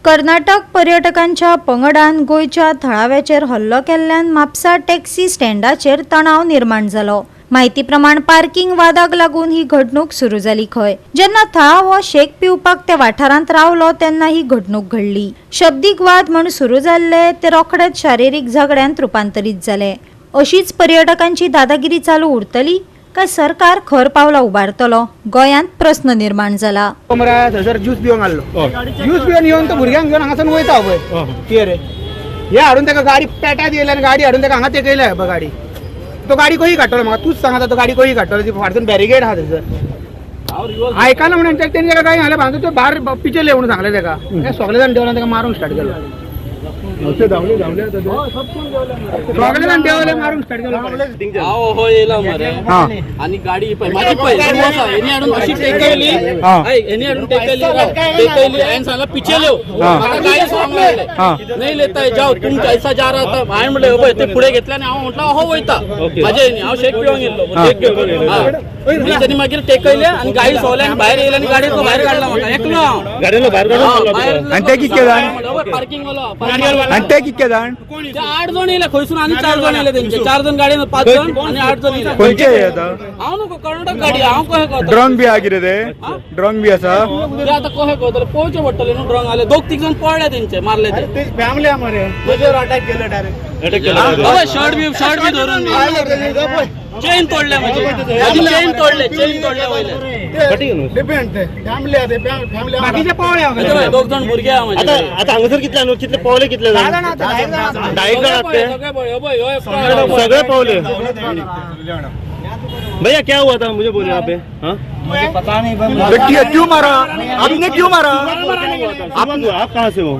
कर्नाटक पर्यटकांच्या पंगडान गोयच्या थळाव्याचेर हल्लो केल्ल्यान म्हापसा टॅक्सी स्टँडाचेर तणाव निर्माण जालो। माहिती प्रमाण पार्किंग वादाक लागून ही घडणूक सुरू जाली खंय। जेन्ना थळाव हो शेक पिवपाक त्या वाठारांत रावलो तेन्ना ही घडणूक घडली। शब्दीक वाद म्हूण सुरू जाल्ले ते रोखडेच शारिरीक झगड्यांत रुपांतरीत जाले। अशीच पर्यटकांची दादागिरी चालू उरतली काय सरकार खर पावला उबारतलो, गोंयांत प्रश्न निर्माण जाला। थंयसर ज्यूस पिवन हाडलो, ज्यूस पिवन येवन तो भुरग्यांक घेवन हांगासून वयता पळय कितें रे हे हाडून ताका गाडी पेटात येयली आनी गाडी हाडून ताका हांगा तेकयल्या गाडी। तो गाडी खंय काडटलो म्हाका तूच सांग, तो गाडी खंय काडटलो? ती फाटसून बॅरिकेड आहा थंयसर। आयकना म्हणून तेणी ताका काय सांगलें भांगर तो भायर पिचेले म्हणून सांगलें ताका। सगळे जाण देवला ताका मारूंक स्टार्ट केलो। सगळे जाण देवले मारूंक स्टार्ट केलो। हो येला मरे आणि गाडी माझी एनी हाडून अशी टेकयली एनी हाडून टेकयली आणि सांगला पिछे लो मला गाडी सांगले नाही लेता जाओ तुम कैसा जा रहा था हाय म्हणले हो ते पुढे घेतल्याने हांव म्हटलं हो वयता माझे न्ही हांव शेक पिवंक गेल्लो शेक पिवंक त्यांनी मागीर टेकयले आणि गाडी सोवले आणि भायर येयले आणि गाडीचो भायर काढला म्हाका एकलो गाडीलो भायर काडून आणि ते कितके जाण पार्किंग वालो आणि ते कितके जाण ते 8 जण येयले खंयसून आणि 4 जण येयले त्यांचे 4 जण गाडीन 5 जण आणि 8 जण येयले खंयचे येता हांव नको कर्नाटक गाडी हांव कशें करता ड्रंक बी आहा कितें ते ड्रंक बी आसा ते आतां कशें करतले पळोवचें पडटलें न्हू ड्रंक आले 2-3 जण पळले तेंचे मारले ते फॅमिली आहा मरे तुजेर अटॅक केलो डायरेक्ट शर्ट बी धरून चेन तोडले म्हणजे चेन तोडले वयले डिपेंड ते फॅमिली आहा ते फॅमिली बाकीचे पावले 2 जण भुरगे आहा म्हणजे आता हांगासर कितले पावले कितले सगळे पावले। भैया क्या हुआ था मुझे बोलिए यहाँ पे? हाँ मुझे पता नहीं क्यों मारा आपने, क्यों मारा? आप कहाँ से हो?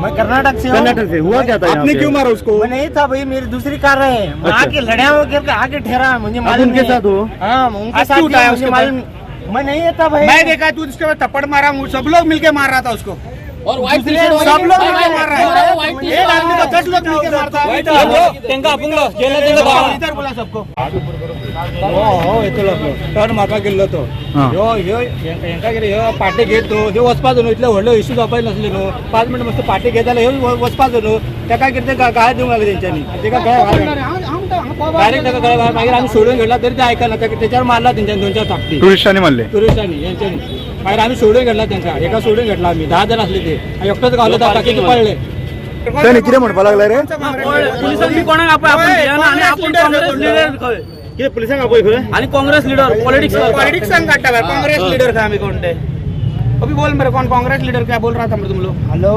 मैं कर्नाटक से हूँ। कर्नाटक से हुआ क्या था? आपने क्यों मारा उसको? मैं नहीं था भाई, मेरी दूसरी कार है। मैं आके लड़ा होकर आके ठहरा, मुझे मालूम उनके साथ हो? हाँ उनके साथ उठाया मुझे मालूम। मैं नहीं था भाई, मैं देखा तू उसके बाद थप्पड़ मारा, सब लोग मिलके मार रहा था उसको और व्हाइट सब लोग मिलके मार रहा है। एक आदमी को 10 लोग मिलके मारता है। इधर बोला सबको हो येतलो टर्न म्हाका गेल्लो तो ह्यो हेंका कितें ह्यो पार्टी घेत तो ह्यो वचपाचो न्हू, इतले व्हडलो इश्यू जावपाक नासले न्हू। 5 मिनट मस्त पार्टी घेत जाल्यार ह्यो वचपाचो न्हू। ताका कितें गाळ दिवंक लागले तेंच्यांनी, ताका डायरेक्ट ताका गळ्या मागीर आमी सोडून घेतला तरी ते आयकना, तेच्यावर मारला तेंच्यांनी 2-4 थापटी टुरिस्टांनी मारले टुरिस्टांनी यांच्यानी। मागीर आमी सोडून घेतला तेंका, एका सोडून घेतला आमी 10 जण असले ते एकटोच गावलो बाकी पळले। त्याने कितें म्हणपाक लागला रे? पोलिसांनी कोणाक आपण आणि आपण काँग्रेस लीडर खंय किती पुलिसांक आपय खंय आणि काँग्रेस लीडर पॉलिटिक्सांक काडटा भायर काँग्रेस लीडर खंय आमी कोण ते अभी बोल मेरे कौन कांग्रेस लीडर क्या बोल रहा था तुम लोग? हेलो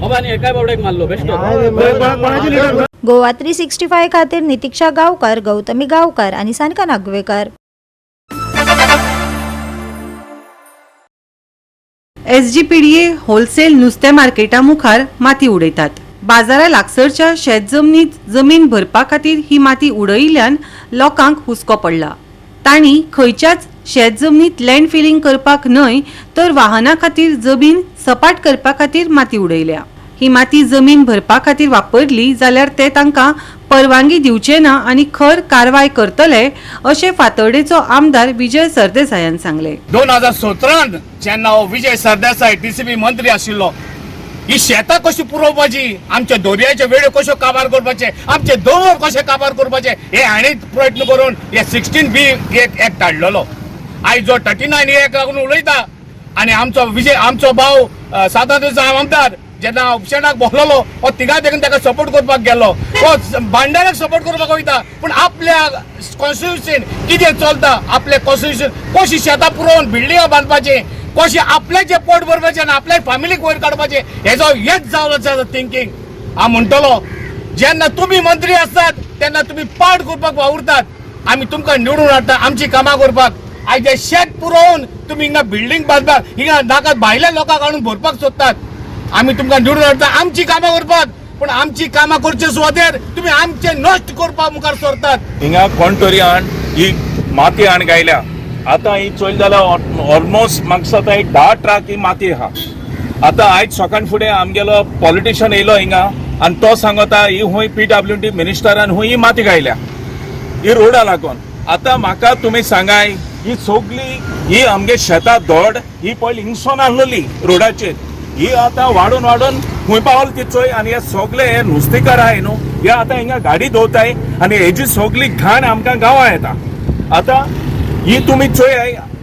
बाबा आणि एका बावड्याक मारलो बेस्ट कोणाचे लीडर? गोवा 365 खातीर नितीक्षा गांवकार, गौतमी गांवकार आणि सानिका नागवेकर। SGPDA होलसेल नुस्तें मार्केटा मुखार माती उडयतात। बाजारा लागसरच्या शेतजमनीत जमीन भरपा खातीर ही माती उडयिल्ल्यान लोकांक हुस्को पडला। तांणी खंयच्याच शेतजमनीत लँड फिलिंग करपाक न्हय तर वाहना खातीर जमीन सपाट करपा खातीर माती उडयल्या। ही माती जमीन भरपा खातीर वापरली जाल्यार ते तांकां परवानगी दिवचे ना आनी खर कारवाय करतले अशें फातर्डेचो आमदार विजय सरदेसायान सांगले। 2017 जेन्ना विजय सरदेसाय TCP मंत्री आशिल्लो ही शेतां कशी पुरोवपाची, आमच्या दर्याचे वेळो कश्यो काबार करपाचे, आमचे दोंगर कशे काबार करपाचे हे हांणी प्रयत्न करून हे 16B एक धाडलेलो। आयज जो 39 एक लागून उलयता आनी आमचो भाव साताचो आमदार जेन्ना ऑप्शनाक बोसलोलो हो तिगा देखून ताका सपोर्ट करपाक गेलो, हो भांडाराक सपोर्ट करपाक वयता, पूण आपल्या कॉन्स्टिट्युशन कितें चलता, आपले कॉन्स्टिट्युशन कशी शेतां पुरोवन बिल्डिंगां बांदपाचे, कशी आपल्याचे पोट भरपाचे आनी आपल्या फॅमिलीक वयर काडपाचे हेच जावं थिंकींग। हांव म्हणटलो जेन्ना तुमी मंत्री आसतात तेन्ना तुमी पाड करपाक वावुरतात, आमी तुमकां निवडून हाडटा आमची कामां करपाक। आयज हे शेत पुरोवन तुमी हिंगा बिल्डींग बांदपाक, हिंगा नाका भायल्या लोकांक हाडून भरपाक सोदतात। आमी तुमकां निवडून हाडटा आमची कामां करपाक, पूण आमची कामां करचे सुवातेर तुमी आमचे नश्ट करपाक मुखार सरतात। हिंगा कोणतरी ही माती हाड गायल्या, आतां ही चोयल जाल्यार ऑलमोस्ट म्हाका दिसता एक 10 ट्रक ही माती आहा। आतां आयज सकाळ फुडें आमगेलो पॉलिटिशियन येयलो हिंगा आनी तो सांगता ही हुंय PWD मिनिस्टरान हुंय ही माती गायल्या ही रोडा लागून। आतां म्हाका तुमी सांगाय ही सगळी ही आमगे शेतां धोड ही पयलीं हिंगसोन आहलोली रोडाचेर, ही आता वाढून खूंय पावल ती चोय आनी हे सगळे हे नुस्तेकार आहाय न्हू हे आता हिंगा गाडी दवरताय आनी हेजी सगळी घाण आमकां गांवां येता. आता ही तुमी चोय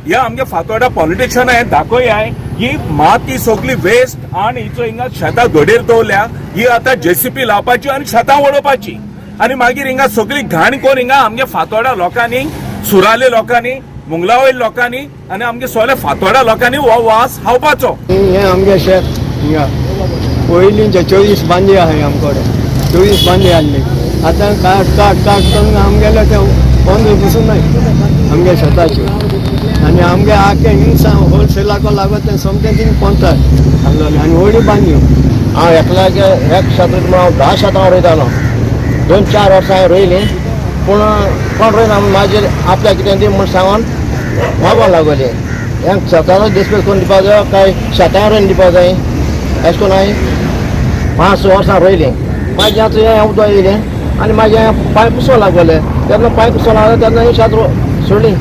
हे आमगे फातोर्डा पॉलिटिशियन हे दाखय ही माती सगळी वेस्ट आनी हिचो हिंगा शेतां घडीर दवरल्या ही आता JCP लावपाची आनी शेतां वडोवपाची आनी मागीर हिंगा सगळी घाण करून हिंगा आमगे फातोर्डा लोकांनी सुराले लोकांनी मुंगलावय लोकांनी आनी आमगे सगळे फातोर्डा लोकांनी हो वास खावपाचो. हे आमगे शेत हिंगा पयलींचे 24 बांदी आहाय आमकडे 24 बांदी आहली आतां काट करून आमगेले ते बंद बसून नाही आमगे शेताचे आनी आमगे आखे हिंगसा होलसेलाको लागत ते सोमते तीन पोंतात आहलोले आनी व्हडी बांदी हांव एकल्यागे एक शेतांत हांव 10 शेतां रोयतालो 2-4 वर्सां हांवें रोयलीं पूण कोण रोयना मागीर आपल्या कितें दी म्हूण सांगून मागोंक लागले हें शेतांत डिस्पेस करून दिवपा जाय काय शेतां रोवन दिवपा जाय अशें करून हांवें 5-6 वर्सां रोयलीं मागीर आतां हें उदक येयलें आनी मागीर हें पायप पुसोवंक लागले तेन्ना पायप पुसोवंक लागले तेन्ना ही शेत सोडली.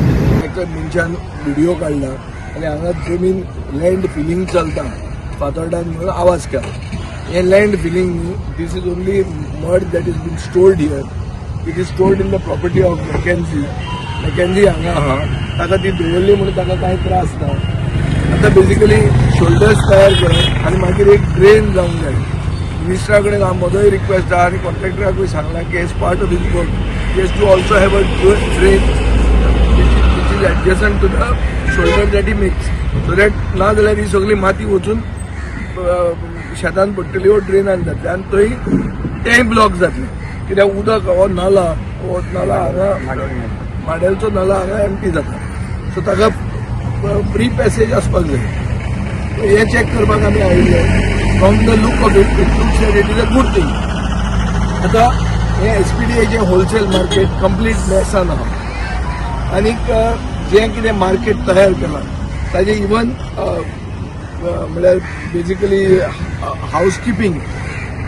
मनशान व्हिडिओ काडला आनी हांगा जमीन लँड फिलिंग चलता फातोर्डान म्हणून आवाज केला. हे लँड फिलिंग न्ही this is only mud that is been stored here it is stored in the property of Mackenzie हांगा आहा ताका ती दवरली म्हणून ताका कांय त्रास ना. आतां बेजिकली शोल्डर्स तयार केले आनी मागीर एक ड्रेन जावंक जाय. मिनिस्टरा कडेन हांव म्हजोय रिक्वेस्ट आहा आनी कॉन्ट्रॅक्टराकूय सांगलां की as part of this work he has to also have a drain which is adjacent to the shoulder that he makes so that ना जाल्यार ही सगळी माती वचून शेतान पडटली वो ड्रेनान जातली आनी थंय तेंय ब्लॉक जातलें कित्याक उदक हो नाला हांगा माडेलचो नाला हांगा एम्प्टी जाता सो ताका फ्री पॅसेज आसपाक जाय. हे चॅक करपाक आमी आयिल्ले from the look of it looks that it is a good thing. आतां हे SPDAचें होलसेल मार्केट कंप्लीट मॅसान आहा आनीक जें कितें मार्केट तयार केलां ताजें इवन म्हळ्यार बेजिकली हावजकीपींग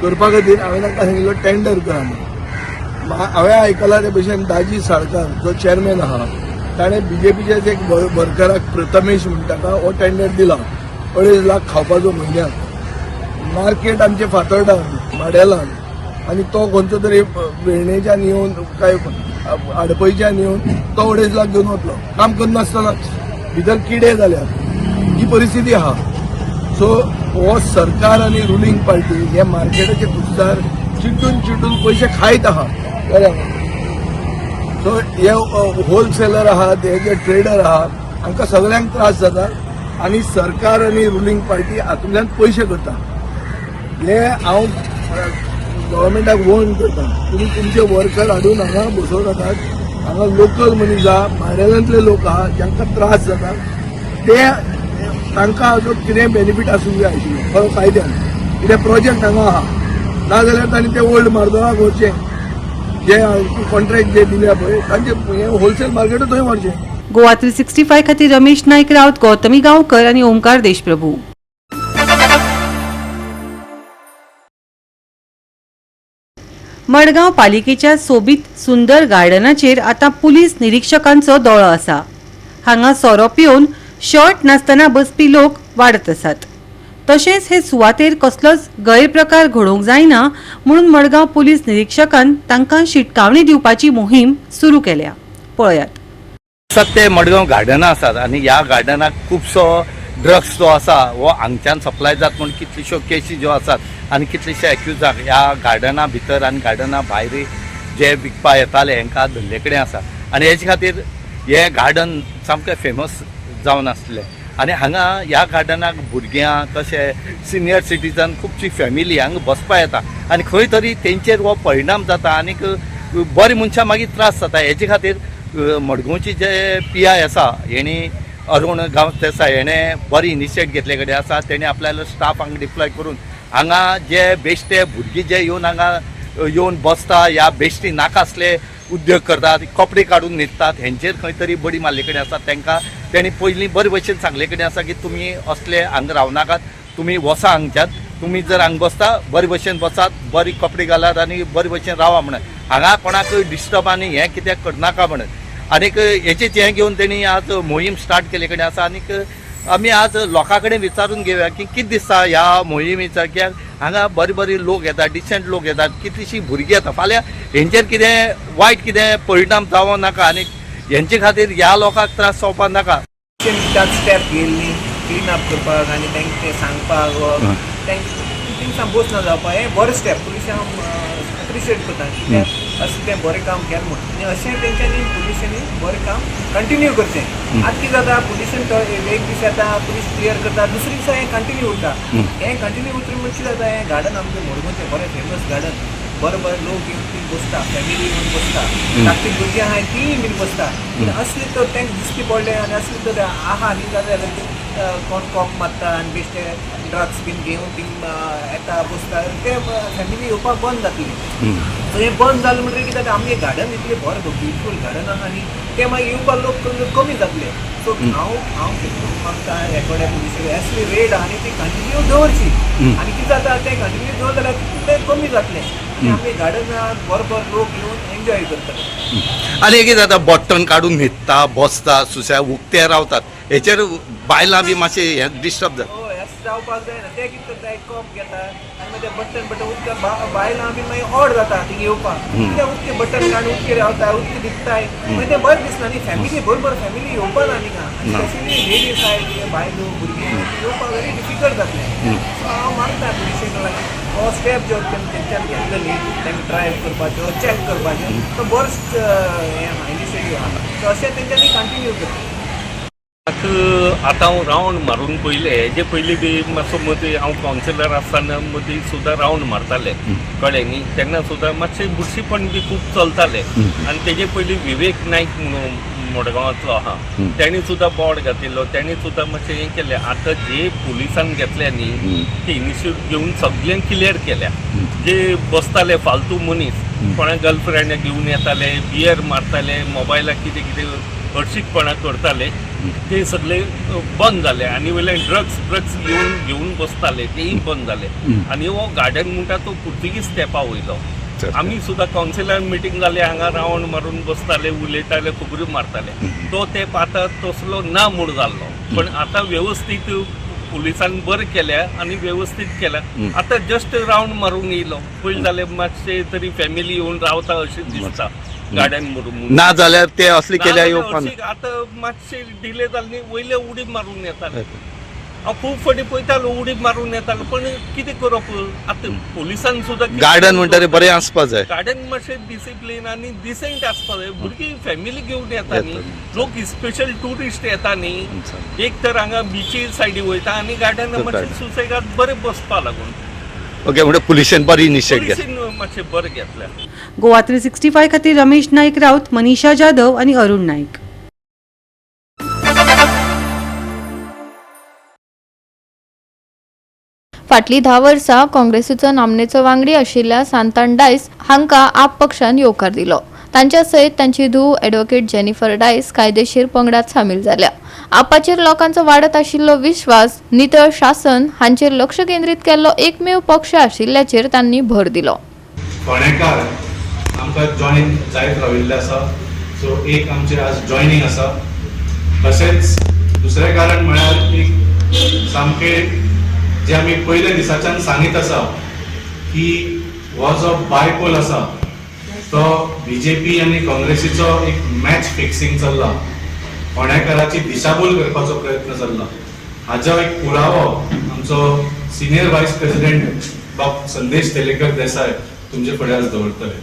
करपा खातीर हांवें तांकां सांगिल्लो टेंडर करा म्हणून. हांवें आयकलां ते भशेन दाजी साळकार जो चेअरमॅन आहा ताणें BJPच्याच एक वर्कराक प्रथमेश म्हण ताका हो टेंडर दिला 2.5 लाख खावपाचो म्हयन्याक. मार्केट आमचे फातोर्डान माडेलान आनी तो खंयचो तरी वेर्णेच्यान येवन काय आडपयच्यान येवन तो 2.5 लाख घेवन वतलो काम करनासतना भितर किडे जाल्यात ही परिस्थिती आहा. सो हो सरकार आनी रुलींग पार्टी हे मार्केटाचे कुस्तार चिड्डून पयशे खायत आहा. सो हे होलसेलर आहात हे जे ट्रेडर आहात हांकां सगळ्यांक त्रास जाता आनी सरकार आनी रुलींग पार्टी हातूंतल्यान पयशे करता. हे हांव गव्हर्मेंटाक वॉर्न करता तुमी तुमचे वर्कर हाडून हांगा बसोवनाकात. हांगा लोकल मनीस आहा भायल्यातले लोक आहा जांकां त्रास जाता ते तांकां हाजो कितें बेनिफीट आसूंक जाय आशिल्लो खरो कायद्यान कितें प्रोजेक्ट हांगा आहा नाजाल्यार तांणी ते ओल्ड मार्दोळाक व्हरचें जे कॉन्ट्रॅक्ट जे दिल्या पळय तांचे हे होलसेल मार्केट थंय व्हरचें. गोवा 365 खातीर रमेश नायक रावत, गौतमी गांवकर आनी ओंकार देशप्रभू. मडगांव पालिकेच्या सोबीत सुंदर गार्डनाचेर आतां पुलीस निरीक्षकांचो दोळो आसा. हांगा सोरो पिवन शर्ट नासतना बसपी लोक वाडत आसात. तशेंच हे सुवातेर कसलोच गैरप्रकार घडोवंक जायना म्हणून मडगांव पुलीस निरीक्षकान तांकां शिटकावणी दिवपाची मोहीम सुरू केल्या. पळयात. ते मडगांव गार्डनां आसात आनी ह्या गार्डनाक खुबसो ड्रग्स जो आसा हो हांगच्यान सप्लाय जाता म्हणून कितल्योश्यो केसी ज्यो आसात आनी कितलेशे एक्युजाक ह्या गार्डना भितर आनी गार्डना भायर जे विकपा येताले हांकां धंदे कडेन आसा आनी हेजे खातीर हे गार्डन सामकें फेमस जावन आसलें. आनी हांगा ह्या गार्डनाक भुरग्यां तशें सिनियर सिटीजन खुबशी फॅमिली हांगा बसपा येता आनी खंय तरी तेंचेर हो परिणाम जाता आनीक बरें मनशां मागीर त्रास जाता. हेजे खातीर मडगांवची जे PI आसा हेणी अरुण गांव देसाय हेणें बरी इनिशिएट घेतले कडेन आसा. तेणें आपल्यालो स्टाफ हांगा डिप्लॉय करून हांगा जे बेश्टे भुरगीं जे येवन हांगा येवन बसता ह्या बेश्टी नाकासले उद्योग करतात कपडे काडून न्हिदतात हेंचेर खंय तरी बडी मारले कडेन आसा. तांकां तेणी पयलीं बरे भशेन सांगले कडेन आसा की तुमी असले हांगा रावनाकात तुमी वसा हांगच्यात तुमी जर हांगा बसता बरे भशेन बसात बरी कपडे घालात आनी बरे भशेन रावा म्हणून हांगा कोणाकय डिस्टर्ब आनी हें कित्याक करनाका म्हणून. आनीक हेचेच हें घेवन तेणी आज मोहीम स्टार्ट केले कडेन आसा. आनीक आमी आज लोकां कडेन विचारून घेवया की कितें दिसता ह्या मोहिमेचा, कित्याक हांगा बरे बरे लोक येतात, डिसेंट लोक येतात, कितलीशीं भुरगीं येतात. फाल्यां हेंचेर कितें वायट कितें परिणाम जावं नाका आनी हेंचे खातीर ह्या लोकांक त्रास जावपाक नाका. त्याच स्टेप घेयल्ली क्लीन अप करपाक आनी तांकां तें सांगपाक तांकां बोस ना जावपाक हें बरें स्टेप पुलिसांक एप्रिशिएट करता कित्याक अशें तें बरें काम केलें म्हणून आनी अशें तेंच्यांनी पुलिसांनी बरें काम कंटिन्यू करचें. आतां कितें जाता पुलिसान तो एक दीस येता पुलीस क्लियर करता दुसरे दिसा हें कंटिन्यू उरता. हें कंटिन्यू उरता म्हणजे कितें जाता हें गार्डन आमचें मडगांवचें बरें फेमस गार्डन बरें बरें लोक येवन थंय बसता फॅमिली येवन बसता धाकटी भुरगीं आहाय तीं बीन बसता. असली तर तांकां दिश्टी पडलें आनी असली तर आहा न्ही जाल्यार कोण कॉक मारता आनी बेश्टे ड्रग्स बीन घेवन थिंग येता बसता ते फॅमिली येवपाक बंद जातली. सो हें बंद जालें म्हणटकीर कितें जाता आमचें गार्डन इतलें बरें ब्युटिफूल गार्डन आहा न्ही ते मागीर येवपाक लोक कमी जातले. सो हांव चिंतून मागता एकोड्या पुलिशेक असली रेड आहा न्ही ती कंटिन्यू दवरची आनी कितें जाता तें कंटिन्यू दवर जाल्यार तें कमी जातलें आनी आमच्या गार्डनाक बरोबर लोक येवन एन्जॉय करतले. आनी कितें जाता बट्टन काडून न्हिदता बसता सुशेग उक्ते रावतात हेचेर बायलां बी मातशें हें डिस्टर्ब जाता. हय अशें जावपाक जायना. ते कितें करता एक कॉप घेता आनी मागीर बटन उदक बायलां बी मागीर ऑड जाता थिंग येवपाक कित्याक उदकें बटन काडून उदकें रावता उदकें दिसताय मागीर तें बरें दिसना न्ही फॅमिली बरोबर फॅमिली येवपा ना न्ही स्पेशली लेडीज आहाय कितें बायलो भुरगीं येवपाक वेरी डिफिकल्ट जातलें. सो हांव मागता पुलिशेक लागून हो स्टेप जो तेंच्यान घेतलो न्ही तांकां ड्रायव्ह करपाचो चॅक करपाचें तो बरो हें इनिशिएटीव आहा. सो अशें तेंच्यांनी कंटिन्यू करचें. आतां हांव रावंड मारून पयलें हेजे पयलीं बी मातसो मदीं हांव कावन्सिलर आसतना मदीं सुद्दां रावंड मारतालें कळ्ळें न्ही. तेन्ना सुद्दां मातशें बुरशीपण बी खूब चलतालें आनी तेजे पयलीं विवेक नायक म्हणून मडगांवांतलो आहा तेणी सुद्दां बोर्ड घातिल्लो तेणी सुद्दां मातशें हें केलें. आतां जे पुलिसान घेतल्या न्ही ते इनिशिएटीव घेवन सगळें क्लियर केल्या. जे बसताले फालतू मनीस कोणा गर्लफ्रेंडाक घेवन येताले बियर मारताले मोबायलाक कितें कितें हरशीकपणां करताले ते सगळे बंद जाले आनी वयल्यान ड्रग्स घेवन बसताले तेय बंद जाले. आनी हो गार्डन म्हणटा तो पुर्तुगीज स्टेपा वयलो. आमी सुद्दां कावन्सिलर मिटींग जाले हांगा रावंड मारून बसताले उलयताले खबऱ्यो मारताले. तो तेंप आतां तसलो ना मूड जाल्लो. पण आतां वेवस्थीत पुलिसान बरें केल्या आनी वेवस्थीत केल्या. आतां जस्ट रावंड मारून येयलो पयलीं जाल्यार मातशें तरी फॅमिली येवन रावता अशें दिसता गार्डन मारून ना जाल्यार ते असले केल्या येवपाक आतां मातशें डिले जालें न्ही वयले उडी मारून येताले. हांव खूब फावटी पळयतालो उडी मारून येतालो पण कितें करप आतां पुलिसान सुद्दां गार्डन म्हणटा बरें आसपाक जाय. गार्डन मातशें डिसिप्लीन आनी डिसेंट आसपाक जाय. भुरगीं फॅमिली घेवन येता न्ही लोक स्पेशल टुरिस्ट येता न्ही एक तर हांगा बिची सायडी वयता आनी गार्डन मातशें सुसेगाद बरें बसपा लागून. ओके म्हणजे पुलिशेन बरी इनिशिएटीव घेतली. पुलिसीन मातशें बरें घेतल्या. गोवा 365 खातीर रमेश नाईक राऊत, मनीषा जाधव आणि अरुण नाईक. फाटली 10 वर्सां काँग्रेसीचो नामनेचो वांगडी आशिल्ल्या सांतान डायस हांकां आप पक्षान येवकार दिलो. तांच्या सयत तांची धूव ॲडव्होकेट जेनिफर डायस कायदेशीर पंगडात सामील जाल्या. आपाचेर लोकांचो वाडत आशिल्लो विश्वास नितळ शासन हांचेर लक्ष केंद्रीत केल्लो एकमेव पक्ष आशिल्ल्याचेर तांणी भर दिलो. फोंडेकार आमकां जॉईन जायत राविल्ले आसा सो एक आमचे आज जॉयनिंग आसा. तशेंच दुसरें कारण म्हळ्यार एक सामकें जे आमी पयल्या दिसाच्यान सांगीत आसा की हो जो बायपोल आसा तो बीजेपी आनी काँग्रेसीचो एक मॅच फिक्सिंग चल्ला. फोंडेकाराची दिशाभूल करपाचो प्रयत्न चल्ला. हाजो एक पुरावो आमचो सिनियर व्हायस प्रेसिडेंट बाब संदेश तेलेकर देसाय तुमचे फुडें आज दवरतले.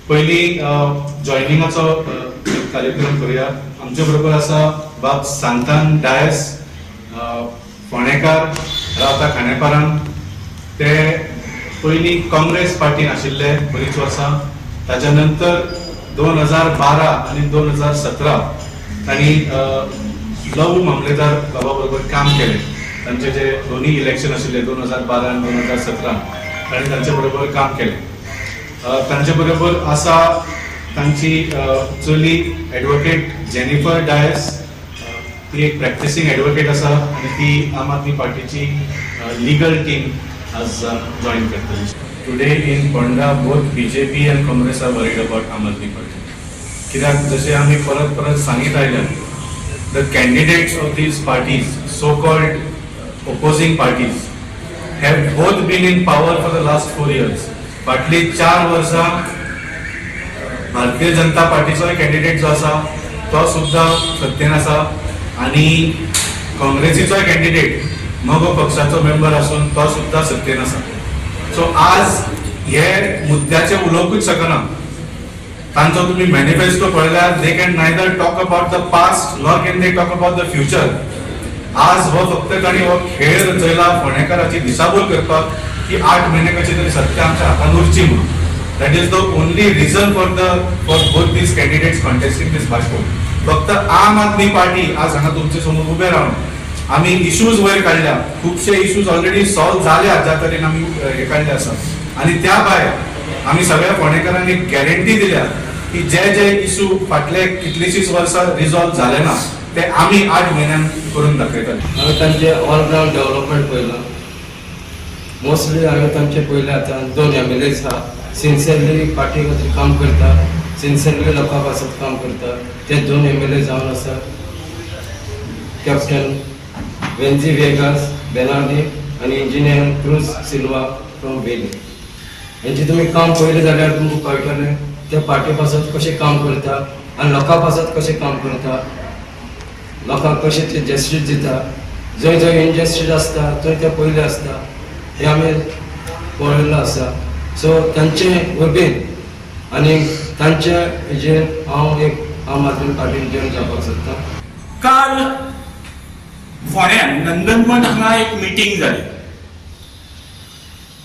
पयलीं जॉयनिंगाचो कार्यक्रम करूया. आमचे बरोबर आसा बाब सांतान डायस फोंडेकार रावता खांडेपारान. ते पयलीं काँग्रेस पार्टीन आशिल्ले बरीच वर्सां. ताच्या नंतर 2012 आनी 2017 तांणी लव मामलेदार बाबा बरोबर काम केलें. तांचे जे दोन्ही इलेक्शन आशिल्ले 2012 आनी 2017 तांणी तांचे बरोबर काम केलें. तांचे बरोबर आसा तांची चली ॲडव्होकेट जेनिफर डायस. ती एक प्रॅक्टिसींग ॲडव्होकेट आसा आनी ती आम आदमी पार्टीची लिगल टीम आज जॉईन करतली. Today in Ponda both BJP and Congress are worried about Aam Aadmi party. कित्याक जशें आमी परत सांगीत आयल्यात the candidates of these parties so-called opposing parties have both been in power for the last 4 years. फाटली 4 वर्सां भारतीय जनता पार्टीचो कॅन्डिडेट जो आसा तो सुद्धा सत्तेन आसा आणि काँग्रेसीचो कॅन्डिडेट मगो पक्षाचो मेंबर आसून तो सुद्धा सत्तेन आसा. सो आज हे मुद्द्याचे उलोवंकूच शकना. तांचो तुम्ही मॅनिफेस्टो पळयल्यार they can neither talk about the past nor can they talk about the future. आज हो फक्त ताणी हो खेळ रचयला फोंडेकाराची दिशाभूल करपाक की 8 महिने कशी तरी सत्ता आमच्या हातान उरची म्हणून. That is the only reason for both these candidates contesting this Bhajap. फक्त आम आदमी पार्टी आज हांगा तुमचे समोर उबे रावन आम्ही इश्यूज वयर काढल्या. खूपशे इश्यूज ऑलरेडी सॉल्व झाल्या ज्या तरेन आम्ही हे काढले आसा. आणि त्या भायर आम्ही सगळ्या फोंडेकारांनी गॅरंटी दिल्या की जे इश्यू फाटले कितलीशीच वर्सां रिझॉल्व झाले ना ते आम्ही 8 महिन्यान करून दाखयतले. हांवें तांचे ऑलरावंड डेव्हलपमेंट पळयलां. मोस्टली हांवें तांचे पयले आतां 2 MLAs आहा. सिन्सियरली पार्टी खातीर काम करता, सिन्सियरली लोकां पासत काम करता. ते 2 MLA जावन आसा कॅप्टन वेन्झी वेगास बेनार्दी आणि इंजिनियर क्रूज सिल्वा फ्रॉम बेली. हेंचे तुमी काम पळयलें जाल्यार तुमकां कळटलें ते पार्टी पासत कशें काम करता आनी लोकां पासत कशें काम करता, लोकांक कशें ते जस्टीस दिता. जंय जंय इनजस्टीस आसता थंय ते पयले आसता हे आमी पळयल्लें आसा. सो तांचे वरवीं आनी तांचे हेजेर हांव एक आम आदमी पार्टीन जॉयन जावपाक सोदतां. काल फोंड्यान नंदनवन हांगा एक मिटींग जाली.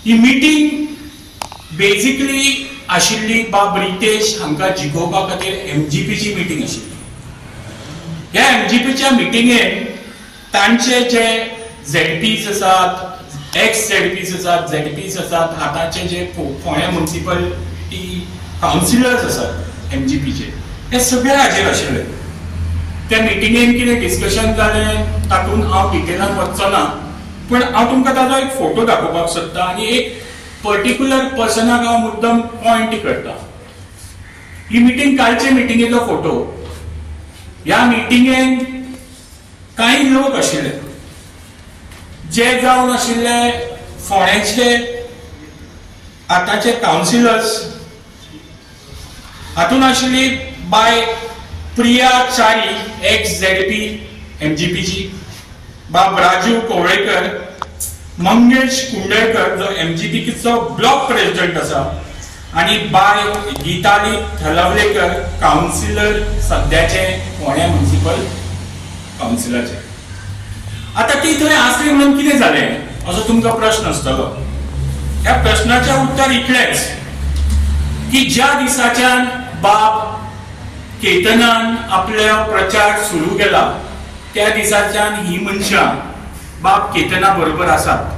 ही मिटींग बेसिकली आशिल्ली बाब रितेश हांकां जिखोवपा खातीर MGPची मिटींग आशिल्ली. ह्या MGPच्या मिटींगेन तांचे जे ZPs आसात, एक्स ZPs आसात, ZPs आसात, आतांचे जे फोंड्या म्युनिसिपलिटी कावन्सिलर्स आसात MGPचे, हे सगळे हाजेर आशिल्ले. त्या मिटींगेन कितें डिस्कशन जालें तातूंत हांव डिटेलान वचचो ना, पूण हांव तुमकां ताजो एक फोटो दाखोवपाक सोदता आनी एक पर्टिक्युलर पर्सनाक हांव मुद्दम पॉयंट करता. ही मिटींग कालचे मिटींगेचो फोटो. ह्या मिटींगेन काही लोक आशिल्ले जे जावन आशिल्ले फोंड्याचे आतांचे कावन्सिलर्स. हातून आशिल्ली बाय प्रिया च्यारी एक्स ZP MGPची, बाब राजू कोवळेकर, मंगेश कुंडळकर जो MGPचो ब्लॉक प्रेसिडेंट आसा आणि बाय गीताली थलवलेकर कावन्सिलर सध्याचे फोंड्या म्युनिसिपल कावन्सिलरचे. आता ती थंय आसली म्हणून कितें जालें असो तुमकां प्रश्न आसतलो. ह्या प्रश्नाचें उत्तर इतलेंच की ज्या दिसाच्यान बाब केतनान आपलो प्रचार सुरू केला त्या दिसाच्यान ही मनशां बाब केतना बरोबर आसात.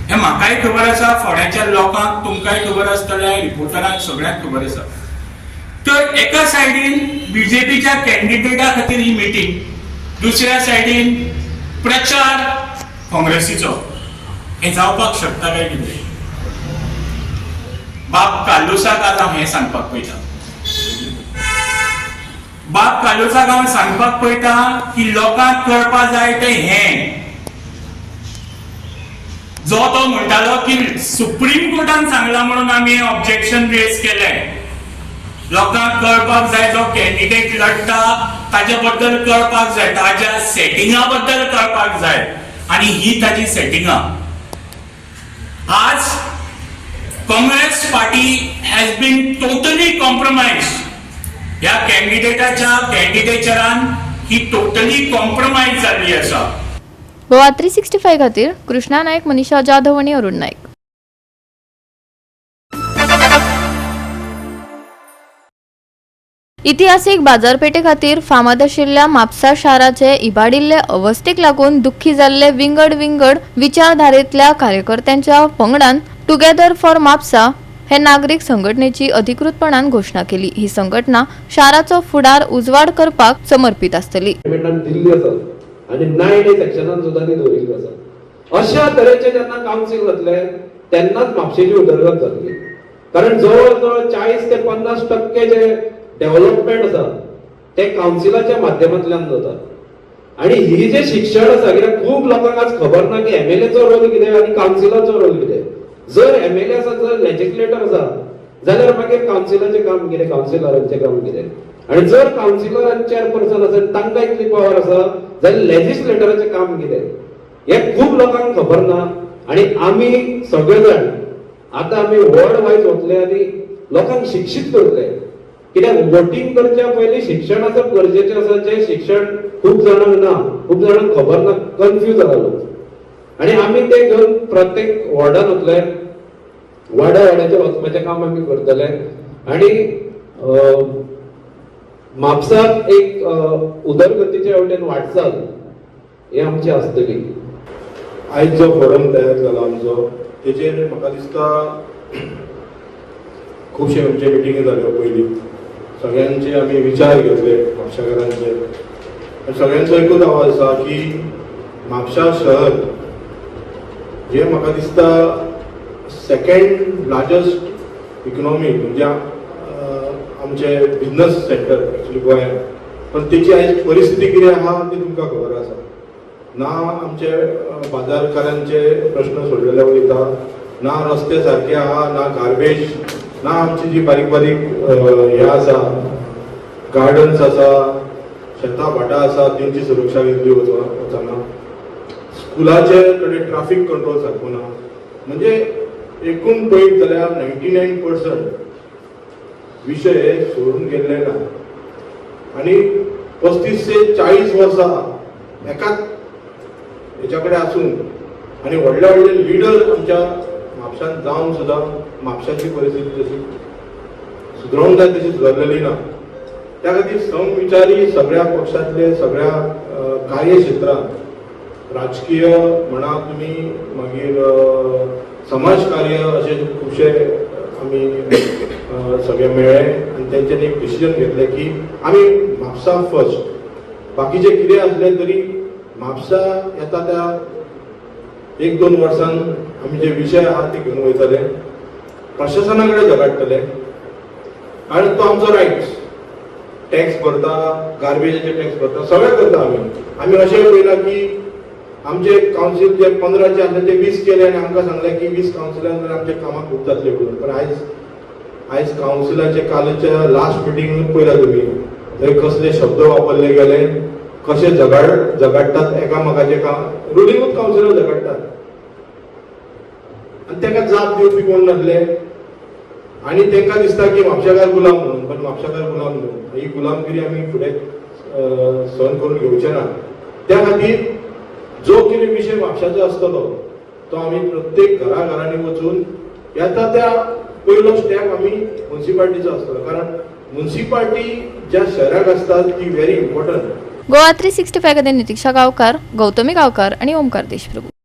हे म्हाकाय खबर आसा, फोंड्याच्या लोकांक तुमकांय खबर आसतलें, रिपोर्टरांक सगळ्यांक खबर आसा. तर एका सायडीन BJPच्या कॅन्डिडेटा खातीर ही मिटींग, दुसऱ्या सायडीन प्रचार काँग्रेसीचो. हे जावपाक शकता काय कितें? बाब कालुसाक आज हांव हें सांगपाक पळयता. बाब कालुसाक हांव सांगपाक पळयता की लोकांक कळपाक जाय तें हें. जो तो म्हणटालो की सुप्रीम कोर्टान सांगला म्हणून आमी ऑब्जेक्शन रेज केलें. लोकांक कळपाक जाय जो कॅन्डिडेट लढता ताचे बद्दल कळपाक जाय, ताच्या सेटिंगा बद्दल कळपाक जाय आणि ही ताची सेटिंगां. आज Congress party has been totally compromised. ह्या कॅन्डिडेटाच्या कॅन्डिडेचरान ही टोटली कॉम्प्रोमाइज जाल्ली आसा. गोवा 365 खातीर कृष्णा नायक, मनीषा जाधव आणि अरुण नायक. इतिहासीक बाजारपेठे खातीर फामाद आशिल्ल्या म्हापसा शाराचे इबाडिल्ले अवस्थेक लागून दुख्खी जाल्ले विंगड विचारधारेंतल्या कार्यकर्त्यांच्या पंगडान टुगेदर फॉर म्हापसा हे नागरीक संघटनेची अधिकृतपणान घोषणा केली. ही संघटना शाराचो फुडार उजवाड करपाक समर्पित आसतली. दिल्ली आसा आणि 9A सेक्शनान सुद्दां ती दवरिल्ली आसा. अशा तरेचे जेन्ना कावन्सील जातले तेन्नाच म्हापशेची उदरगत जातली. कारण जवळ जवळ 40 ते 50% जे डेव्हलपमेंट आसा ते कावन्सिलाच्या माध्यमांतल्यान जाता. आणि ही जे शिक्षण आसा कित्याक खूब लोकांक आज खबर ना की एमएलएचो रोल कितें आनी कावन्सिलरचो रोल कितें. जर एमएलए आसा जर लेजिस्लेटर आसा जाल्यार मागीर कावन्सिलाचें काम कितें, कावन्सिलरांचें काम कितें. आणि जर कावन्सिलर आनी चेअरपर्सन आसा तांकां इतली पावर आसा जाल्यार लेजिस्लेटराचें काम कितें हें खूब लोकांक खबर ना. आणि आमी सगळे जाण आतां आमी वर्ल्ड वायज वतले आनी लोकांक शिक्षीत करतले. कित्याक वोटींग करच्या पयलीं शिक्षण आसप गरजेचें आसा, जें शिक्षण खूब जाणांक ना, खूब जाणांक खबर ना, कन्फ्यूज जाला लोक. आणि आमी ते घेवन प्रत्येक वॉर्डान वतले, वाड्याचेर वचपाचें काम आमी करतले. आणि म्हापसाक एक उदरगतीचे वटेन वाटचाल ही आमची आसतली. आयज जो फोरम तयार जाला आमचो तेचेर म्हाका दिसता खुबशे आमचे मिटिंगी जाल्यो पयलीं. सगळ्यांचे आमी विचार घेतले म्हापशाकारांचे. सगळ्यांचो एकूच आवाज आसा की म्हापशा शहर जे म्हाका दिसता सेकंड लार्जस्ट इकॉनॉमी म्हणजे आमचे बिझनस सेंटर एक्चुअली गोंयांत. पण तेची आयज परिस्थिती कितें आहा ती तुमकां खबर आसा. ना आमचे बाजारकारांचे प्रश्न सोडलेले वयता, ना रस्ते सारके आहा, ना गार्बेज, ना आमची जी बारीक बारीक हे आसा गार्डन्स आसा, शेतां भाटां आसा तेंची सुरक्षा घेतली वचना, स्कुलाचे कडेन ट्राफीक कंट्रोल सारको ना. म्हणजे एकूण पळयत जाल्यार 99% विषय सोडून गेल्ले ना. आणि 35 ते 40 वर्सां एकाच हेच्या कडेन आसून आनी व्हडले व्हडले लिडर आमच्या म्हापशांत जावन सुद्दां म्हापशाची परिस्थिती तशी सुदरोंक जाय तशी सुदारलेली ना. त्या खातीर समविचारी सगळ्या पक्षांतले सगळ्या कार्यक्षेत्रांत राजकीय म्हणा तुमी मागीर समाजकार्य असे खुबशे आमी सगळे मेळ्ळे आनी तेंच्यांनी एक डिसिजन घेतले की आमी म्हापसा फर्स्ट. बाकीचे कितें आसले तरी म्हापसा येता त्या 1-2 वर्सान आमी जे विशय आहा ते घेवन वयतले, प्रशासना कडेन झगडटले. कारण तो आमचो रायट्स. टॅक्स भरता, गार्बेजाचे टॅक्स भरता, सगळें करता आमी. आमी अशें पळयलां की आमचे कावन्सील जे 15 आसले ते 20 केले आनी आमकां सांगलें की 20 कावन्सिलांक आमचे कामां खूब जातले म्हणून. पण आयज कावन्सिलाचे कालच्या लास्ट मिटींग पळयला तुमी थंय कसले शब्द वापरले गेले, कशे झगडटात एकामेकाचे काम. रुलींगूच कावन्सिलर झगडटात आनी ताका जाप दिवपी कोण नासले. आनी तांकां दिसता की म्हापशाकार गुलाम म्हणून, पण म्हापशाकार गुलाम न्हू. ही गुलामगिरी आमी फुडें सहन करून घेवचे ना. त्या खातीर जो कितें विशय म्हापशाचो आसतलो तो आमी प्रत्येक घराघरांनी वचून येता त्या पयलो स्टेप आमी म्युन्सिपाल्टीचो आसतलो. कारण म्युन्सिपाल्टी ज्या शहराक आसता ती व्हेरी इम्पॉर्टंट. गोवा 365 खातीर नितीक्षा गांवकार, गौतमी गांवकार आणि ओमकार देशप्रभू.